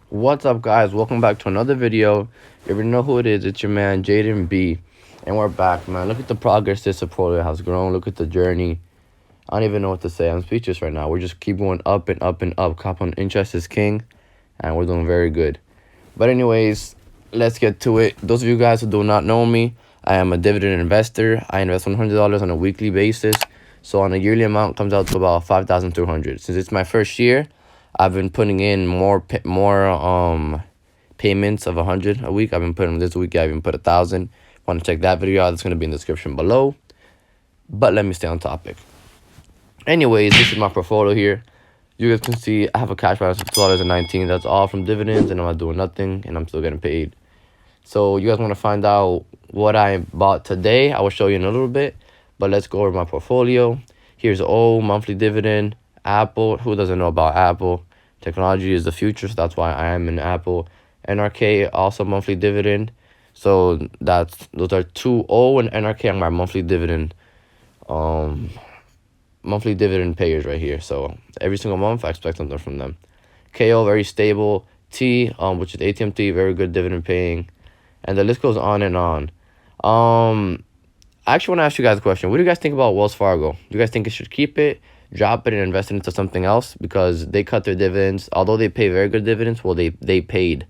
What's up, guys? Welcome back to another video. You already know who it is. It's your man Jaden B, and we're back, man. Look at the progress this portfolio has grown. Look at the journey. I don't even know what to say. I'm speechless right now. We just keep going up and up and up. Compound interest is king, and we're doing very good. But anyways, let's get to it. Those of you guys who do not know me, I am a dividend investor. I invest $100 on a weekly basis, so on a yearly amount comes out to about $5,200. Since it's my first year, I've been putting in more payments of 100 a week. I've been putting this week. I even put 1,000. Want to check that video out? It's gonna be in the description below. But let me stay on topic. Anyways, this is my portfolio here. You guys can see I have a cash balance of $2.19. That's all from dividends, and I'm not doing nothing, and I'm still getting paid. So you guys want to find out what I bought today? I will show you in a little bit. But let's go over my portfolio. Here's O, monthly dividend. Apple, who doesn't know about Apple? Technology is the future, so that's why I am in Apple. NRK, also monthly dividend. So those are two. O and NRK are my monthly dividend payers right here. So every single month I expect something from them. KO, very stable. T, which is ATMT, very good dividend paying. And the list goes on and on. I actually want to ask you guys a question. What do you guys think about Wells Fargo? Do you guys think it should keep it, drop it, and invest it into something else? Because they cut their dividends. Although they pay very good dividends, well, they paid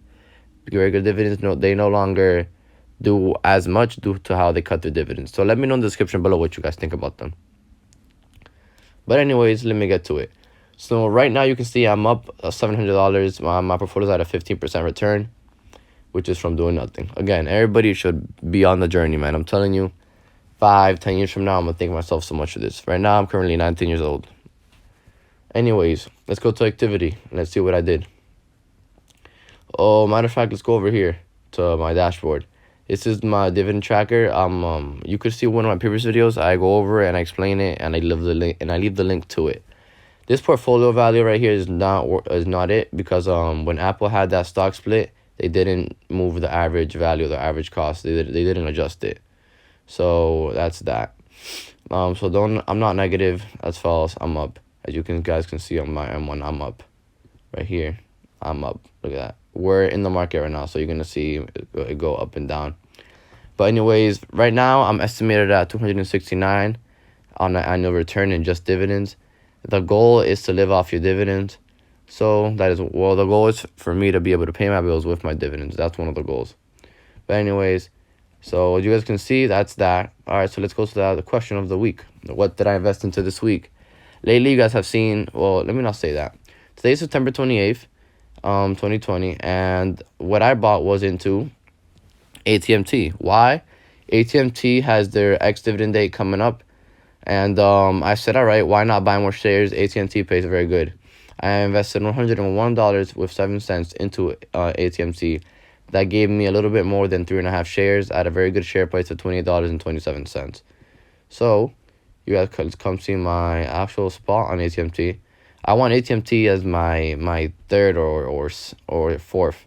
very good dividends. No, they no longer do as much due to how they cut their dividends. So let me know in the description below what you guys think about them. But anyways, let me get to it. So right now you can see I'm up $700. My portfolio's at a 15% return, which is from doing nothing. Again, everybody should be on the journey, man. I'm telling you. 5-10 years from now, I'm gonna thank myself so much for this. Right now, I'm currently 19 years old. Anyways, let's go to activity. Let's see what I did. Oh, matter of fact, let's go over here to my dashboard. This is my dividend tracker. You could see one of my previous videos. I go over it and I explain it, and I leave the link to it. This portfolio value right here is not it, because when Apple had that stock split, they didn't move the average value, the average cost. They didn't adjust it. So that's that. I'm not negative. That's false. I'm up. As you guys can see on my M1, I'm up. Right here, I'm up. Look at that. We're in the market right now, so you're gonna see it go up and down. But anyways, right now I'm estimated at 269 on an annual return in just dividends. The goal is to live off your dividends. So the goal is for me to be able to pay my bills with my dividends. That's one of the goals. But anyways. So you guys can see that's that. All right, so let's go to the question of the week. What did I invest into this week? Lately, you guys have seen, well, let me not say that. Today is September 28th, 2020, and what I bought was into ATMT. Why? ATMT has their ex-dividend date coming up, and I said, all right, why not buy more shares? ATMT pays very good. I invested $101.07 into ATMT. That gave me a little bit more than 3.5 shares at a very good share price of $28.27. So, you guys could come see my actual spot on ATMT. I want ATMT as my third or fourth.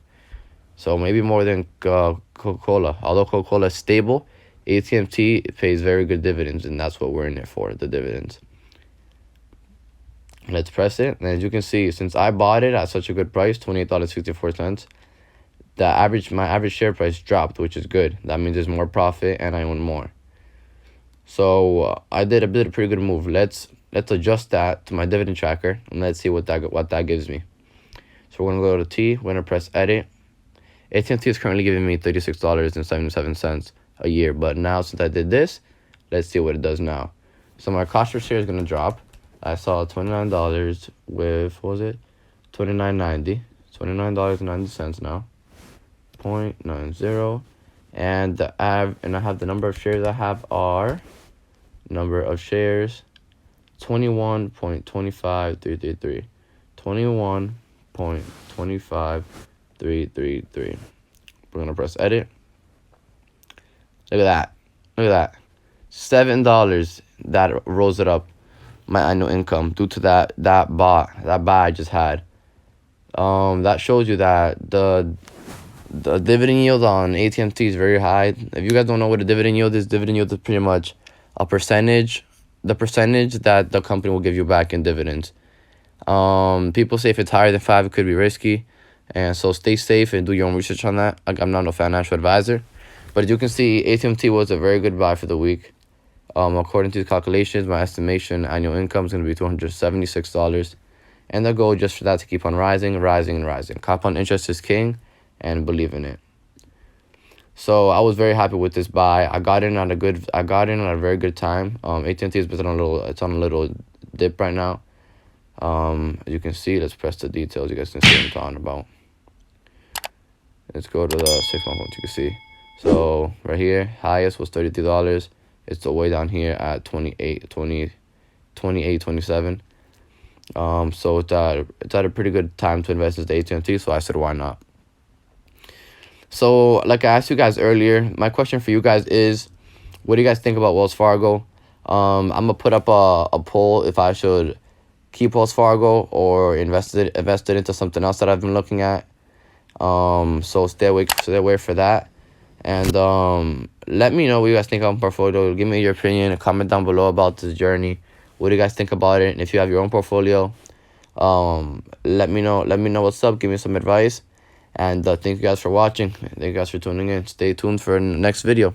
So maybe more than Coca-Cola. Although Coca-Cola is stable, ATMT pays very good dividends, and that's what we're in it for, the dividends. Let's press it, and as you can see, since I bought it at such a good price, $28.64. My average share price dropped, which is good. That means there's more profit and I own more. So I did a pretty good move. Let's adjust that to my dividend tracker and let's see what that gives me. So we're gonna go to T. We're gonna press edit. AT&T is currently giving me $36.77 a year, but now since I did this, let's see what it does now. So my cost per share is gonna drop. I saw $29 with, what was it? $29.90. $29.90 now. 0.90, and I have the number of shares I have are 21.25333. 21.25333. We're gonna press edit. Look at that. $7 that rose it up my annual income due to that buy I just had. That shows you that the dividend yield on ATMT is very high. If you guys don't know what a dividend yield is pretty much a percentage, the percentage that the company will give you back in dividends. People say if it's higher than 5, it could be risky. And so stay safe and do your own research on that. I'm not a financial advisor. But as you can see, ATMT was a very good buy for the week. According to the calculations, my estimation annual income is going to be $276. And the goal just for that to keep on rising, rising, and rising. Compound interest is king, and believe in it. So I was very happy with this buy. I got in at a very good time. AT&T is on a little dip right now. As you can see, let's press the details. You guys can see what I'm talking about. Let's go to the 6-month one. You can see. So right here, highest was $33. It's the way down here at 27. So it's at a pretty good time to invest in the AT&T. So I said, why not? So like I asked you guys earlier, my question for you guys is, what do you guys think about Wells Fargo? I'm gonna put up a poll if I should keep Wells Fargo or invest it into something else that I've been looking at. So stay away for that. And let me know what you guys think on portfolio. Give me your opinion and comment down below about this journey. What do you guys think about it? And if you have your own portfolio, let me know what's up. Give me some advice. And thank you guys for watching. Thank you guys for tuning in. Stay tuned for the next video.